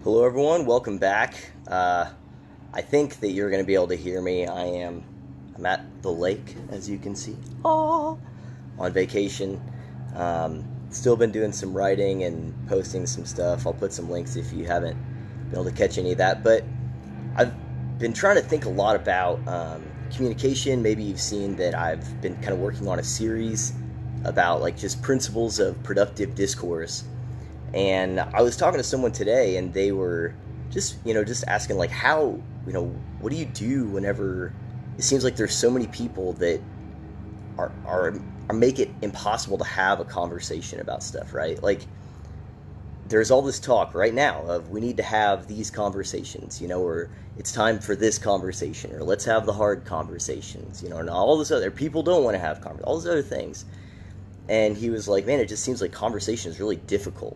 Hello, everyone. Welcome back. I think that you're going to be able to hear me. I'm at the lake, as you can see. On vacation. Still been doing some writing and posting some stuff. I'll put some links if you haven't been able to catch any of that. But I've been trying to think a lot about communication. Maybe you've seen that I've been kind of working on a series about like just principles of productive discourse. And I was talking to someone today, and they were just asking like how, what do you do whenever it seems like there's so many people that are make it impossible to have a conversation about stuff, right? Like there's all this talk right now of we need to have these conversations, or it's time for this conversation, or let's have the hard conversations, and all this other people don't want to have conversations, all these other things. And he was like, man, it just seems like conversation is really difficult.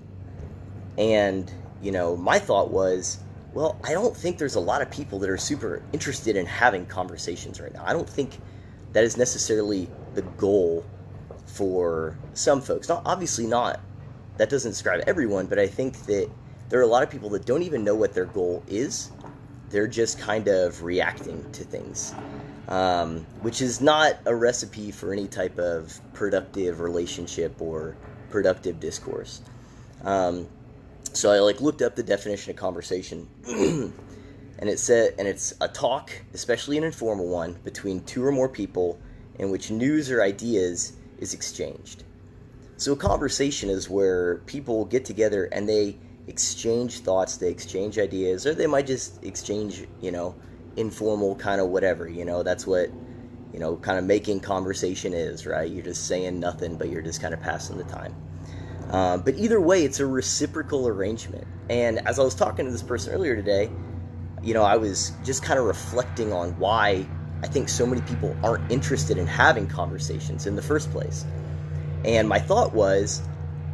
And, my thought was, well, I don't think there's a lot of people that are super interested in having conversations right now. I don't think that is necessarily the goal for some folks. Obviously not. That doesn't describe everyone, but I think that there are a lot of people that don't even know what their goal is. They're just kind of reacting to things, which is not a recipe for any type of productive relationship or productive discourse. So I looked up the definition of conversation, and it's a talk, especially an informal one, between two or more people in which news or ideas is exchanged. So a conversation is where people get together and they exchange thoughts, they exchange ideas, or they might just exchange, informal kind of whatever, that's what, kind of making conversation is, right? You're just saying nothing, but you're just kind of passing the time. But either way, it's a reciprocal arrangement. And as I was talking to this person earlier today, I was just kind of reflecting on why I think so many people aren't interested in having conversations in the first place. And my thought was,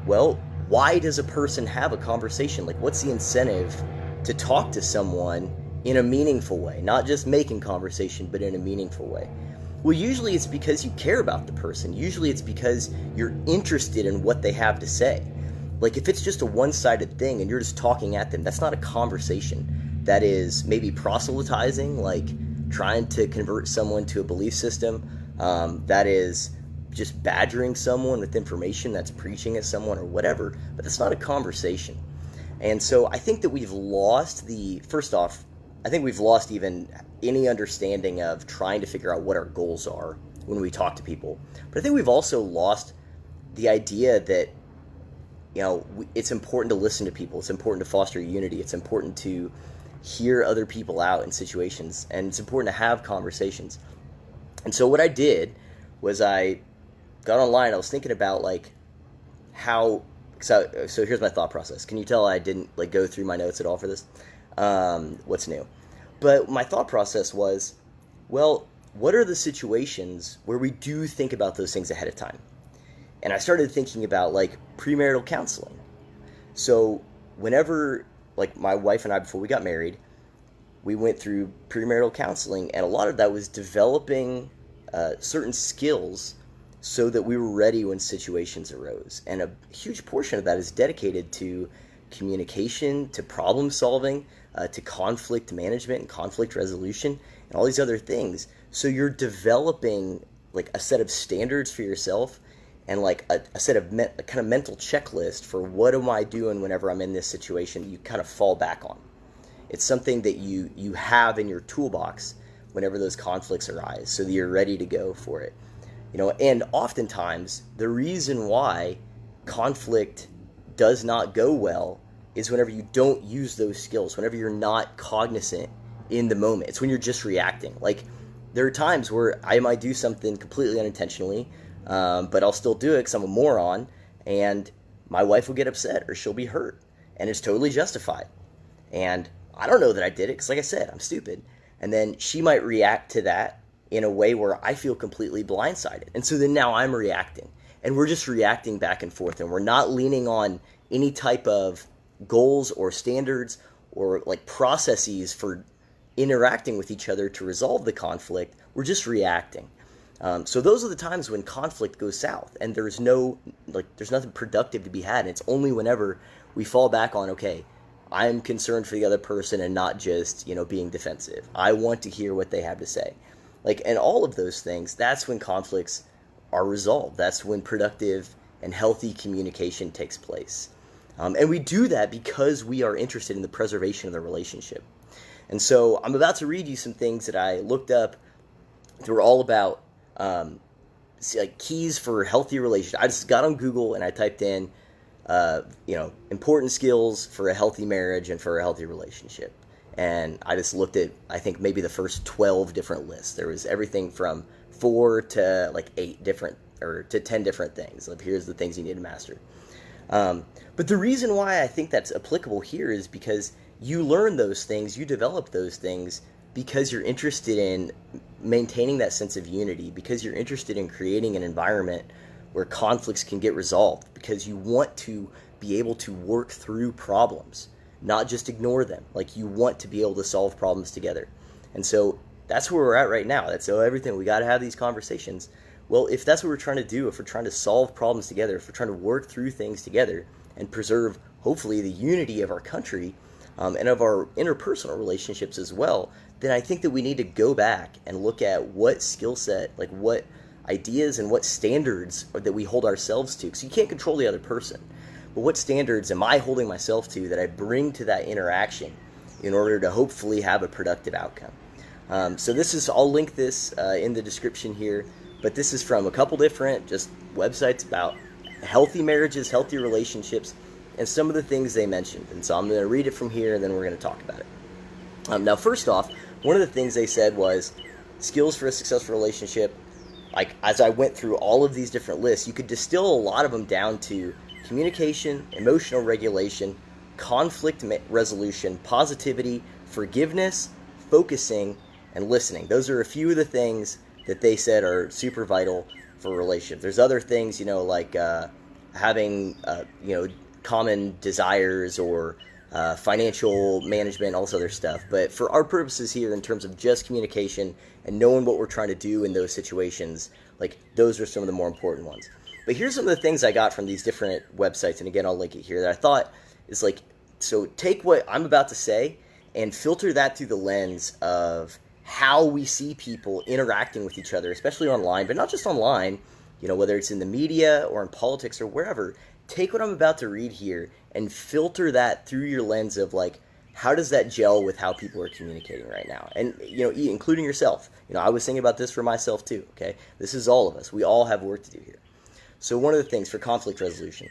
well, why does a person have a conversation? Like, what's the incentive to talk to someone in a meaningful way? Not just making conversation, but in a meaningful way. Well, usually it's because you care about the person. Usually it's because you're interested in what they have to say. Like if it's just a one-sided thing and you're just talking at them, that's not a conversation. That is maybe proselytizing, like trying to convert someone to a belief system. That is just badgering someone with information, that's preaching at someone or whatever. But that's not a conversation. And so I think that we've lost even any understanding of trying to figure out what our goals are when we talk to people. But I think we've also lost the idea that, it's important to listen to people. It's important to foster unity. It's important to hear other people out in situations. And it's important to have conversations. And so what I did was I got online. I was thinking about how... So here's my thought process. Can you tell I didn't go through my notes at all for this? What's new? But my thought process was, well, what are the situations where we do think about those things ahead of time? And I started thinking about premarital counseling. So whenever my wife and I, before we got married, we went through premarital counseling, and a lot of that was developing certain skills so that we were ready when situations arose. And a huge portion of that is dedicated to communication, to problem solving, to conflict management and conflict resolution, and all these other things. So you're developing a set of standards for yourself, and a set of kind of mental checklist for what am I doing whenever I'm in this situation. You kind of fall back on. It's something that you have in your toolbox whenever those conflicts arise, so that you're ready to go for it. And oftentimes the reason why conflict does not go well is whenever you don't use those skills, whenever you're not cognizant in the moment. It's when you're just reacting. There are times where I might do something completely unintentionally, but I'll still do it because I'm a moron, and my wife will get upset or she'll be hurt, and it's totally justified. And I don't know that I did it because, like I said, I'm stupid. And then she might react to that in a way where I feel completely blindsided. And so then now I'm reacting. And we're just reacting back and forth, and we're not leaning on any type of goals or standards or processes for interacting with each other to resolve the conflict. We're just reacting. So those are the times when conflict goes south, and there's nothing productive to be had. And it's only whenever we fall back on, okay, I'm concerned for the other person and not just, being defensive. I want to hear what they have to say. Like, and all of those things, that's when conflicts are resolved. That's when productive and healthy communication takes place. And we do that because we are interested in the preservation of the relationship. And so I'm about to read you some things that I looked up that were all about keys for healthy relationships. I just got on Google and I typed in, important skills for a healthy marriage and for a healthy relationship. And I just looked at, I think, maybe the first 12 different lists. There was everything from 4 to 8 different, or to 10 different things. Like, here's the things you need to master. But the reason why I think that's applicable here is because you learn those things, you develop those things because you're interested in maintaining that sense of unity, because you're interested in creating an environment where conflicts can get resolved, because you want to be able to work through problems, not just ignore them. Like, you want to be able to solve problems together. And so that's where we're at right now. That's everything. We got to have these conversations. Well, if that's what we're trying to do, if we're trying to solve problems together, if we're trying to work through things together and preserve, hopefully, the unity of our country and of our interpersonal relationships as well, then I think that we need to go back and look at what skill set, like what ideas and what standards that we hold ourselves to. Because you can't control the other person. But what standards am I holding myself to that I bring to that interaction in order to hopefully have a productive outcome? So I'll link this in the description here. But this is from a couple different just websites about healthy marriages, healthy relationships, and some of the things they mentioned. And so I'm going to read it from here, and then we're going to talk about it. Now, first off, one of the things they said was skills for a successful relationship. Like, as I went through all of these different lists, you could distill a lot of them down to communication, emotional regulation, conflict resolution, positivity, forgiveness, focusing, and listening. Those are a few of the things that they said are super vital for a relationship. There's other things, like having, common desires or financial management, all this other stuff. But for our purposes here, in terms of just communication and knowing what we're trying to do in those situations, like, those are some of the more important ones. But here's some of the things I got from these different websites, and again, I'll link it here, that I thought is so take what I'm about to say and filter that through the lens of how we see people interacting with each other, especially online, but not just online, whether it's in the media or in politics or wherever. Take what I'm about to read here and filter that through your lens of, how does that gel with how people are communicating right now? And, including yourself. I was thinking about this for myself too, okay? This is all of us. We all have work to do here. So one of the things for conflict resolution,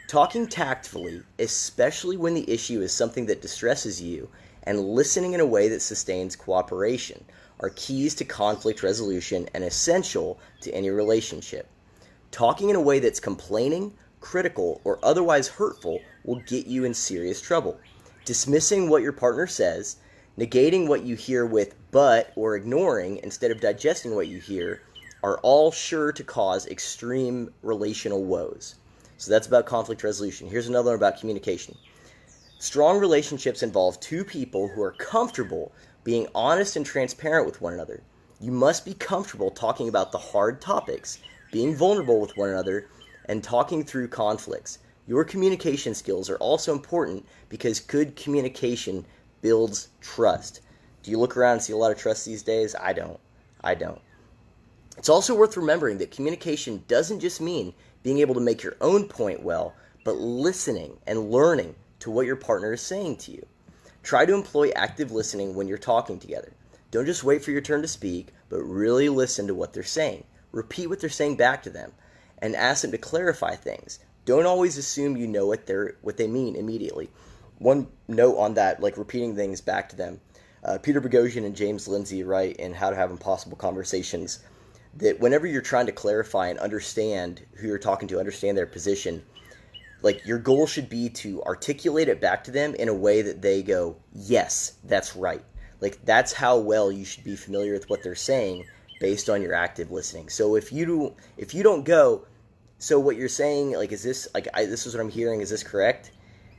talking tactfully, especially when the issue is something that distresses you, and listening in a way that sustains cooperation are keys to conflict resolution and essential to any relationship. Talking in a way that's complaining, critical, or otherwise hurtful will get you in serious trouble. Dismissing what your partner says, negating what you hear with but or ignoring instead of digesting what you hear are all sure to cause extreme relational woes. So that's about conflict resolution. Here's another one about communication. Strong relationships involve two people who are comfortable being honest and transparent with one another. You must be comfortable talking about the hard topics, being vulnerable with one another, and talking through conflicts. Your communication skills are also important because good communication builds trust. Do you look around and see a lot of trust these days? I don't. It's also worth remembering that communication doesn't just mean being able to make your own point well, but listening and learning to what your partner is saying to you. Try to employ active listening when you're talking together. Don't just wait for your turn to speak, but really listen to what they're saying. Repeat what they're saying back to them and ask them to clarify things. Don't always assume you know what they mean immediately. One note on that, repeating things back to them. Peter Boghossian and James Lindsay write in How to Have Impossible Conversations that whenever you're trying to clarify and understand who you're talking to, understand their position, your goal should be to articulate it back to them in a way that they go, yes, that's right. That's how well you should be familiar with what they're saying based on your active listening. So if you don't go, so what you're saying, is this, this is what I'm hearing, is this correct?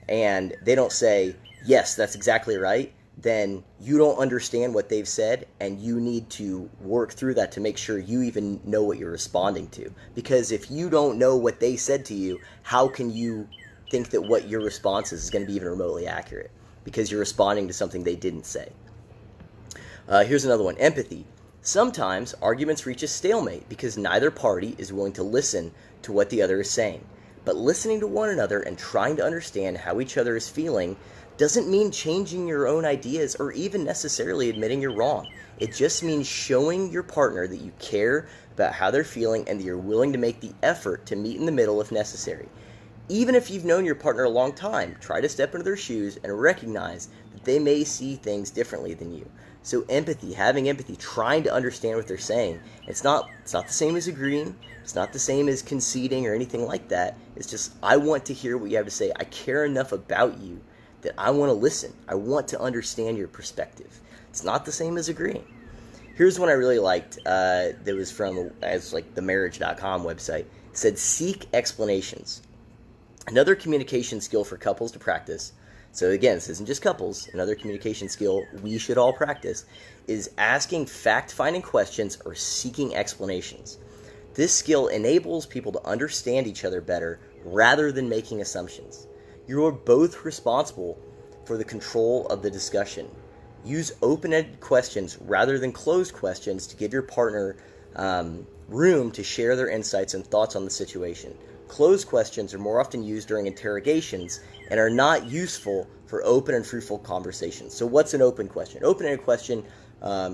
And they don't say, yes, that's exactly right, then you don't understand what they've said, and you need to work through that to make sure you even know what you're responding to. Because if you don't know what they said to you, how can you think that what your response is going to be even remotely accurate because you're responding to something they didn't say. Here's another one, empathy. Sometimes arguments reach a stalemate because neither party is willing to listen to what the other is saying. But listening to one another and trying to understand how each other is feeling doesn't mean changing your own ideas or even necessarily admitting you're wrong. It just means showing your partner that you care about how they're feeling and that you're willing to make the effort to meet in the middle if necessary. Even if you've known your partner a long time, try to step into their shoes and recognize that they may see things differently than you. So empathy, having empathy, trying to understand what they're saying. It's not the same as agreeing. It's not the same as conceding or anything like that. It's just, I want to hear what you have to say. I care enough about you that I want to listen. I want to understand your perspective. It's not the same as agreeing. Here's one I really liked that was from the marriage.com website. It said, seek explanations. Another communication skill for couples to practice, so again, this isn't just couples, another communication skill we should all practice, is asking fact-finding questions or seeking explanations. This skill enables people to understand each other better rather than making assumptions. You are both responsible for the control of the discussion. Use open-ended questions rather than closed questions to give your partner room to share their insights and thoughts on the situation. Closed questions are more often used during interrogations and are not useful for open and fruitful conversations. So what's an open question? Open-ended question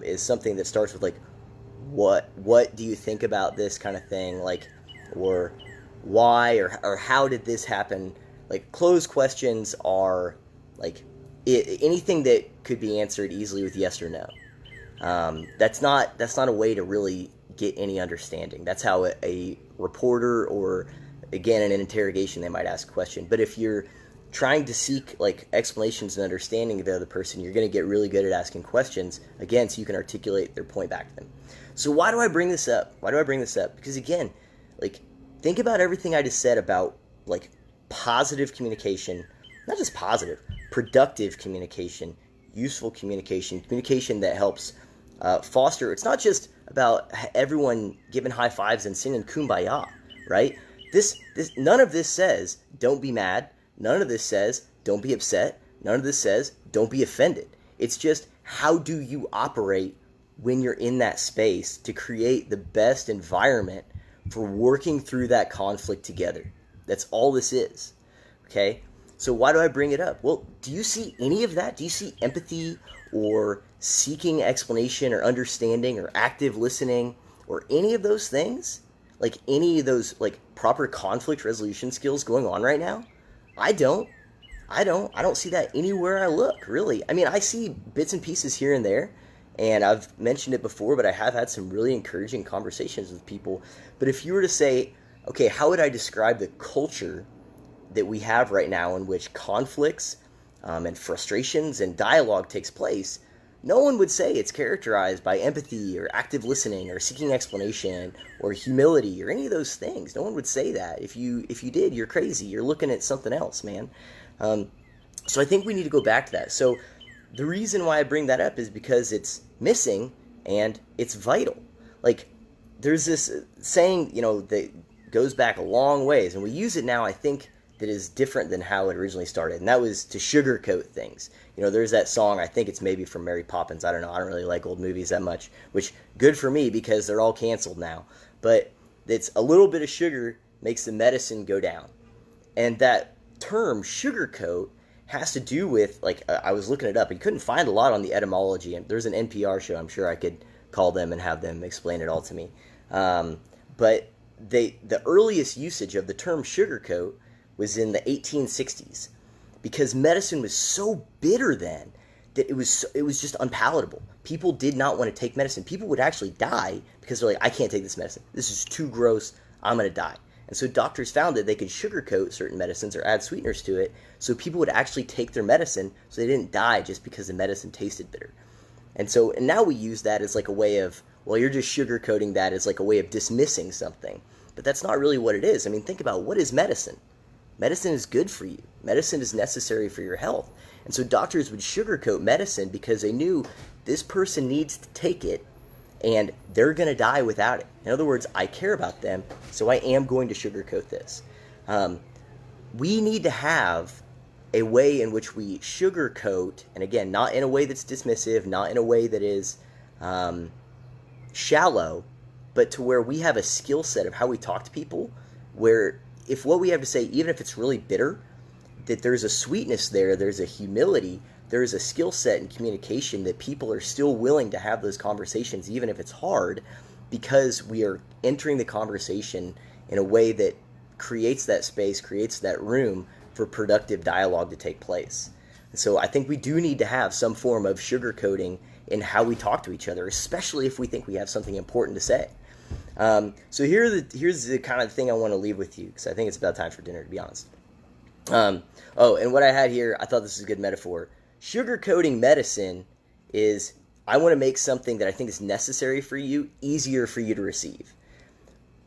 is something that starts with like, what do you think about this kind of thing? Like, or why, or how did this happen? Like, closed questions are like anything that could be answered easily with yes or no. That's not a way to really get any understanding. That's how a reporter or, again, in an interrogation, they might ask a question. But if you're trying to seek like explanations and understanding of the other person, you're going to get really good at asking questions, again, so you can articulate their point back to them. So why do I bring this up? Because again, like, think about everything I just said about like positive communication, not just positive, productive communication, useful communication, communication that helps foster. It's not just about everyone giving high fives and singing Kumbaya, right? None of this says don't be mad. None of this says don't be upset. None of this says don't be offended. It's just, how do you operate when you're in that space to create the best environment for working through that conflict together? That's all this is. Okay? So why do I bring it up? Well, do you see any of that? Do you see empathy or seeking explanation or understanding or active listening or any of those things? Like any of those like proper conflict resolution skills going on right now? I don't see that anywhere I look, really. I mean, I see bits and pieces here and there, and I've mentioned it before, but I have had some really encouraging conversations with people. But if you were to say, okay, how would I describe the culture that we have right now in which conflicts and frustrations and dialogue takes place, no one would say it's characterized by empathy or active listening or seeking explanation or humility or any of those things. No one would say that. If you did, you're crazy. You're looking at something else, man. So I think we need to go back to that. So the reason why I bring that up is because it's missing and it's vital. Like, there's this saying, that goes back a long ways, and we use it now, I think, that is different than how it originally started, and that was to sugarcoat things. There's that song, I think it's maybe from Mary Poppins, I don't know, I don't really like old movies that much, which, good for me, because they're all canceled now, but it's a little bit of sugar makes the medicine go down. And that term, sugarcoat, has to do with, like, I was looking it up, and couldn't find a lot on the etymology, and there's an NPR show, I'm sure I could call them and have them explain it all to me. But the earliest usage of the term sugarcoat was in the 1860s, because medicine was so bitter then that it was just unpalatable. People did not want to take medicine. People would actually die because they're like, I can't take this medicine. This is too gross. I'm going to die. And so doctors found that they could sugarcoat certain medicines or add sweeteners to it, so people would actually take their medicine so they didn't die just because the medicine tasted bitter. And now we use that as like a way of, well, you're just sugarcoating that as like a way of dismissing something. But that's not really what it is. I mean, think about, what is medicine? Medicine is good for you. Medicine is necessary for your health. And so doctors would sugarcoat medicine because they knew this person needs to take it and they're going to die without it. In other words, I care about them, so I am going to sugarcoat this. we need to have a way in which we sugarcoat, and again, not in a way that's dismissive, not in a way that is shallow, but to where we have a skill set of how we talk to people, where if what we have to say, even if it's really bitter, that there's a sweetness there, there's a humility, there is a skill set in communication that people are still willing to have those conversations, even if it's hard, because we are entering the conversation in a way that creates that space, creates that room for productive dialogue to take place. And so I think we do need to have some form of sugarcoating in how we talk to each other, especially if we think we have something important to say. So here's the kind of thing I want to leave with you, because I think it's about time for dinner, to be honest. And what I had here, I thought this was a good metaphor. Sugarcoating medicine is, I want to make something that I think is necessary for you easier for you to receive.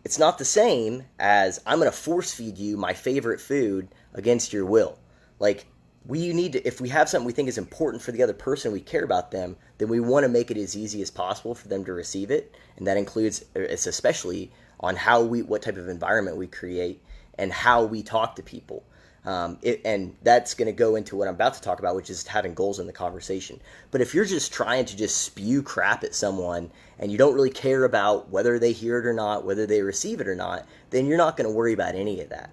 It's not the same as I'm going to force feed you my favorite food against your will. Like, we need to, if we have something we think is important for the other person, we care about them, then we want to make it as easy as possible for them to receive it. And that includes, it's especially on what type of environment we create and how we talk to people. And that's going to go into what I'm about to talk about, which is having goals in the conversation. But if you're just trying to just spew crap at someone and you don't really care about whether they hear it or not, whether they receive it or not, then you're not going to worry about any of that.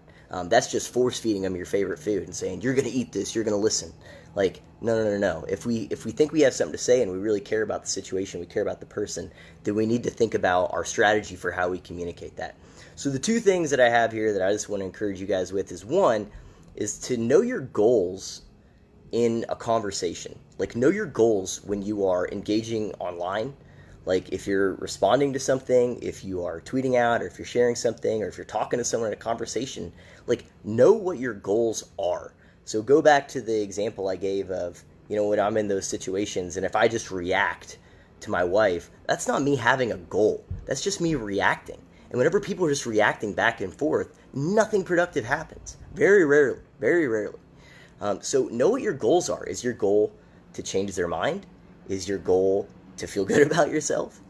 That's just force feeding them your favorite food and saying, you're going to eat this, you're going to listen. Like, no. If we think we have something to say and we really care about the situation, we care about the person, then we need to think about our strategy for how we communicate that. So the two things that I have here that I just want to encourage you guys with is, one, is to know your goals in a conversation. Like, know your goals when you are engaging online. Like, if you're responding to something, if you are tweeting out, or if you're sharing something, or if you're talking to someone in a conversation, like, know what your goals are. So go back to the example I gave of, when I'm in those situations, and if I just react to my wife, that's not me having a goal. That's just me reacting. And whenever people are just reacting back and forth, nothing productive happens. Very rarely. Very rarely. So know what your goals are. Is your goal to change their mind? Is your goal to feel good about yourself?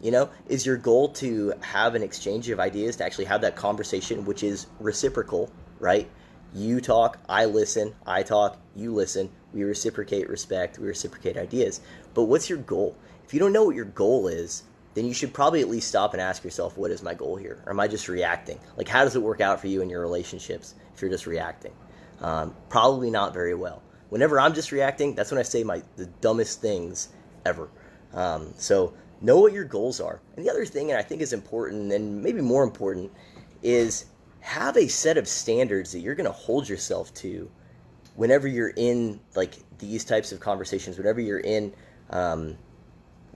Is your goal to have an exchange of ideas, to actually have that conversation, which is reciprocal, right? You talk, I listen, I talk, you listen. We reciprocate respect, we reciprocate ideas. But what's your goal? If you don't know what your goal is, then you should probably at least stop and ask yourself, what is my goal here? Or am I just reacting? Like, how does it work out for you in your relationships if you're just reacting? Probably not very well. Whenever I'm just reacting, that's when I say the dumbest things ever. So know what your goals are. And the other thing, and I think is important, and maybe more important, is have a set of standards that you're going to hold yourself to whenever you're in, like, these types of conversations, whenever you're in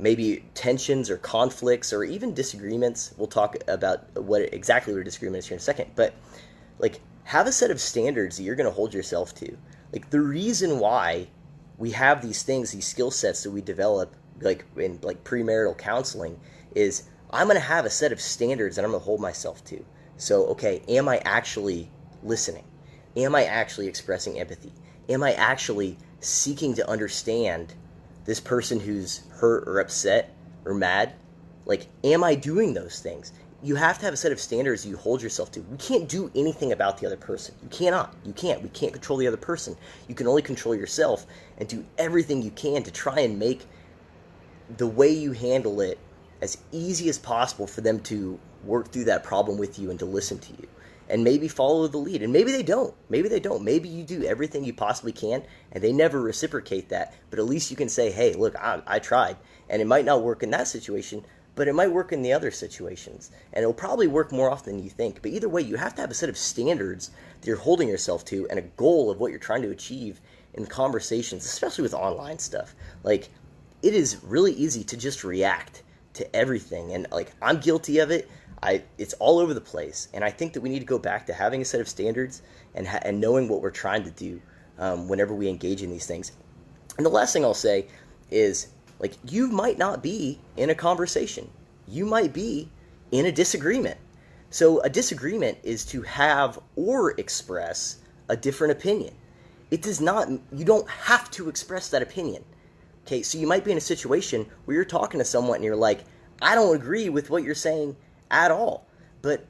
maybe tensions or conflicts or even disagreements. We'll talk about exactly what a disagreement is here in a second. But, like, have a set of standards that you're going to hold yourself to. Like, the reason why we have these things, these skill sets that we develop, like in premarital counseling, is I'm going to have a set of standards that I'm going to hold myself to. So, okay, am I actually listening? Am I actually expressing empathy? Am I actually seeking to understand this person who's hurt or upset or mad? Like, am I doing those things? You have to have a set of standards you hold yourself to. You can't do anything about the other person. You cannot. You can't. We can't control the other person. You can only control yourself and do everything you can to try and make the way you handle it as easy as possible for them to work through that problem with you and to listen to you. And maybe follow the lead. And maybe they don't. Maybe you do everything you possibly can and they never reciprocate that. But at least you can say, hey, look, I tried. And it might not work in that situation, but it might work in the other situations. And it'll probably work more often than you think. But either way, you have to have a set of standards that you're holding yourself to and a goal of what you're trying to achieve in conversations, especially with online stuff. Like, it is really easy to just react to everything. And, like, I'm guilty of it. It's all over the place. And I think that we need to go back to having a set of standards and knowing what we're trying to do whenever we engage in these things. And the last thing I'll say is, like, you might not be in a conversation. You might be in a disagreement. So a disagreement is to have or express a different opinion. It does not, you don't have to express that opinion. Okay, so you might be in a situation where you're talking to someone and you're like, I don't agree with what you're saying at all. But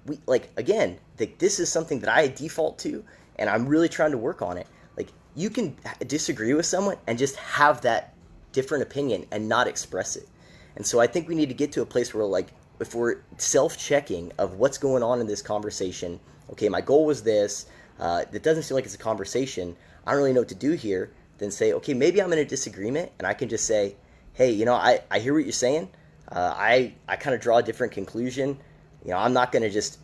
again, this is something that I default to, and I'm really trying to work on it. Like, you can disagree with someone and just have that different opinion and not express it. And so I think we need to get to a place where, like, if we're self-checking of what's going on in this conversation, okay, my goal was this, it doesn't seem like it's a conversation, I don't really know what to do here, then say, okay, maybe I'm in a disagreement, and I can just say, hey, I hear what you're saying, I kind of draw a different conclusion, I'm not going to just,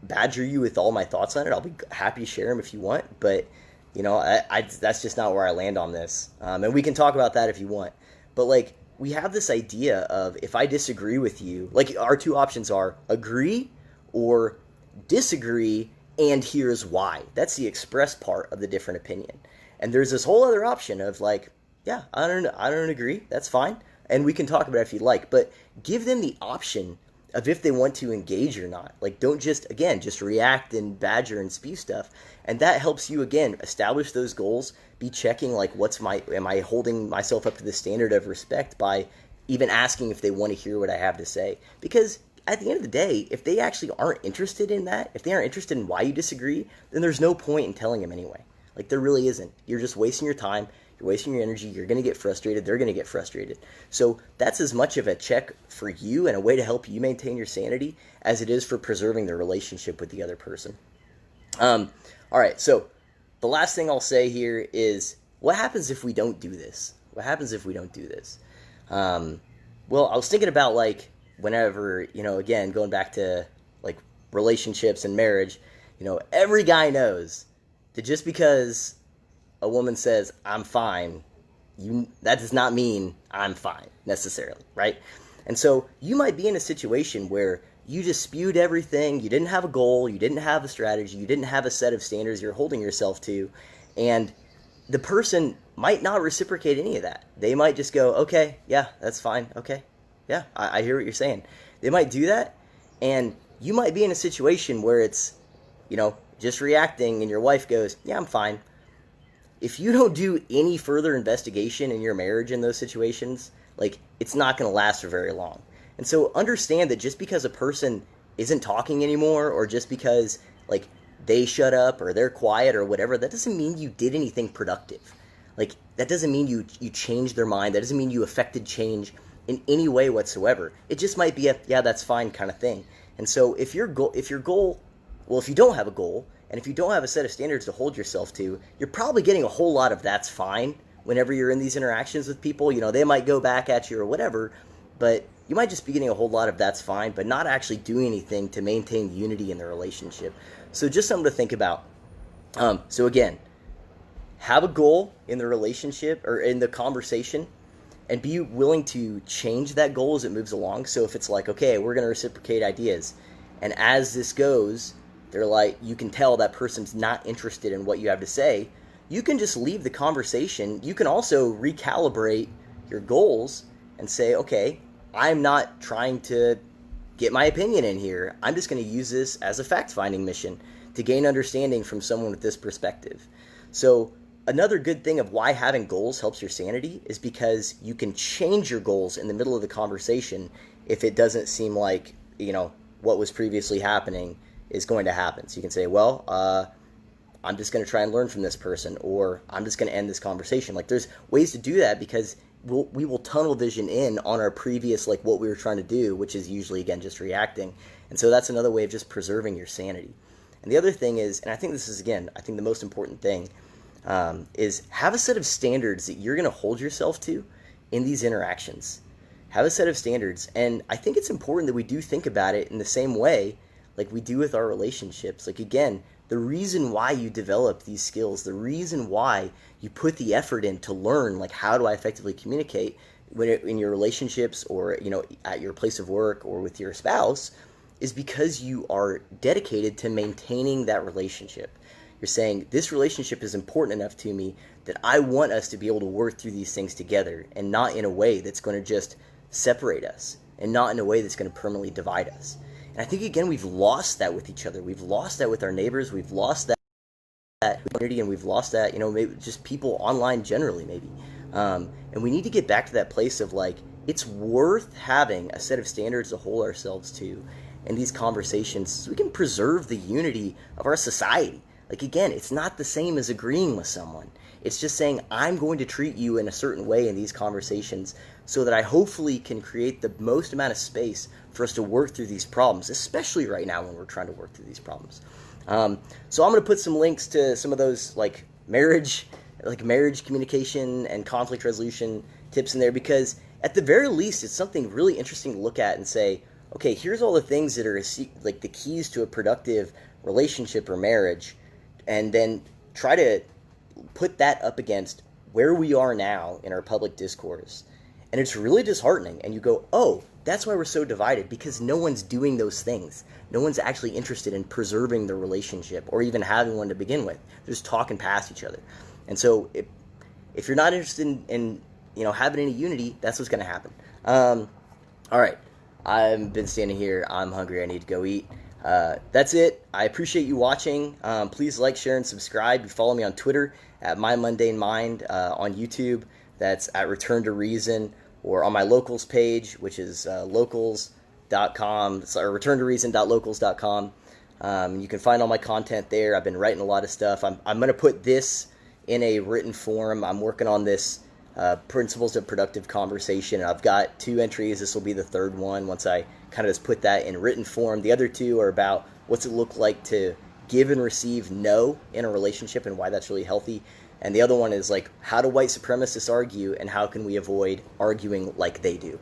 badger you with all my thoughts on it. I'll be happy to share them if you want, but, that's just not where I land on this, and we can talk about that if you want, but, like, we have this idea of, if I disagree with you, like, our two options are agree or disagree, and here's why. That's the express part of the different opinion. And there's this whole other option of, like, yeah, I don't agree, that's fine, and we can talk about it if you like, but give them the option of if they want to engage or not. Like, don't just react and badger and spew stuff. And that helps you, again, establish those goals, be checking, like, am I holding myself up to the standard of respect by even asking if they want to hear what I have to say? Because at the end of the day, if they actually aren't interested in that, if they aren't interested in why you disagree, then there's no point in telling them anyway. Like, there really isn't. You're just wasting your time. You're wasting your energy. You're going to get frustrated. They're going to get frustrated. So that's as much of a check for you and a way to help you maintain your sanity as it is for preserving the relationship with the other person. All right, so the last thing I'll say here is, what happens if we don't do this? What happens if we don't do this? Well, I was thinking about, like, whenever, again, going back to, like, relationships and marriage, every guy knows that just because a woman says, I'm fine, that does not mean I'm fine, necessarily, right? And so you might be in a situation where you just spewed everything, you didn't have a goal, you didn't have a strategy, you didn't have a set of standards you're holding yourself to, and the person might not reciprocate any of that. They might just go, okay, yeah, that's fine, okay, yeah, I hear what you're saying. They might do that, and you might be in a situation where it's, just reacting, and your wife goes, yeah, I'm fine. If you don't do any further investigation in your marriage in those situations, like, it's not going to last for very long. And so understand that just because a person isn't talking anymore, or just because, like, they shut up or they're quiet or whatever, that doesn't mean you did anything productive. Like, that doesn't mean you changed their mind. That doesn't mean you affected change in any way whatsoever. It just might be a, yeah, that's fine kind of thing. And so if you don't have a goal, and if you don't have a set of standards to hold yourself to, you're probably getting a whole lot of that's fine whenever you're in these interactions with people. They might go back at you or whatever, but you might just be getting a whole lot of that's fine, but not actually doing anything to maintain unity in the relationship. So just something to think about. So again, have a goal in the relationship or in the conversation, and be willing to change that goal as it moves along. So if it's like, okay, we're going to reciprocate ideas, and as this goes, they're like, you can tell that person's not interested in what you have to say, you can just leave the conversation. You can also recalibrate your goals and say, okay, I'm not trying to get my opinion in here. I'm just going to use this as a fact-finding mission to gain understanding from someone with this perspective. So another good thing of why having goals helps your sanity is because you can change your goals in the middle of the conversation if it doesn't seem like, what was previously happening is going to happen. So you can say, well, I'm just going to try and learn from this person, or I'm just going to end this conversation. Like, there's ways to do that because we will tunnel vision in on our previous, like, what we were trying to do, which is usually, again, just reacting. And so that's another way of just preserving your sanity. And the other thing is, and I think this is, again, I think the most important thing, is have a set of standards that you're going to hold yourself to in these interactions. Have a set of standards. And I think it's important that we do think about it in the same way like we do with our relationships. Like, again, the reason why you develop these skills, the reason why you put the effort in to learn, like, how do I effectively communicate in your relationships, or, at your place of work or with your spouse, is because you are dedicated to maintaining that relationship. You're saying, this relationship is important enough to me that I want us to be able to work through these things together, and not in a way that's going to just separate us, and not in a way that's going to permanently divide us. And I think, again, we've lost that with each other. We've lost that with our neighbors. We've lost that community, and we've lost that, maybe just people online generally, maybe. And we need to get back to that place of, like, it's worth having a set of standards to hold ourselves to in these conversations so we can preserve the unity of our society. Like, again, it's not the same as agreeing with someone. It's just saying, I'm going to treat you in a certain way in these conversations so that I hopefully can create the most amount of space for us to work through these problems, especially right now when we're trying to work through these problems. So I'm going to put some links to some of those marriage communication and conflict resolution tips in there, because at the very least, it's something really interesting to look at and say, okay, here's all the things that are like the keys to a productive relationship or marriage, and then try to put that up against where we are now in our public discourse. And it's really disheartening. And you go, oh, that's why we're so divided, because no one's doing those things. No one's actually interested in preserving the relationship or even having one to begin with. They're just talking past each other. And so if you're not interested in having any unity, that's what's going to happen. All right. I've been standing here. I'm hungry. I need to go eat. That's it. I appreciate you watching. Please like, share, and subscribe. You follow me on Twitter at My Mundane Mind, on YouTube. That's at Return to Reason, or on my locals page, which is locals.com, or returntoreason.locals.com. You can find all my content there. I've been writing a lot of stuff. I'm going to put this in a written form. I'm working on this Principles of Productive Conversation. I've got 2 entries. This will be the 3rd one once I kind of just put that in written form. The other 2 are about what's it look like to give and receive no in a relationship and why that's really healthy. And the other one is how do white supremacists argue and how can we avoid arguing like they do.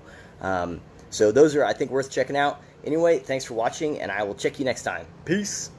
So those are, I think, worth checking out. Anyway, thanks for watching, and I will check you next time. Peace.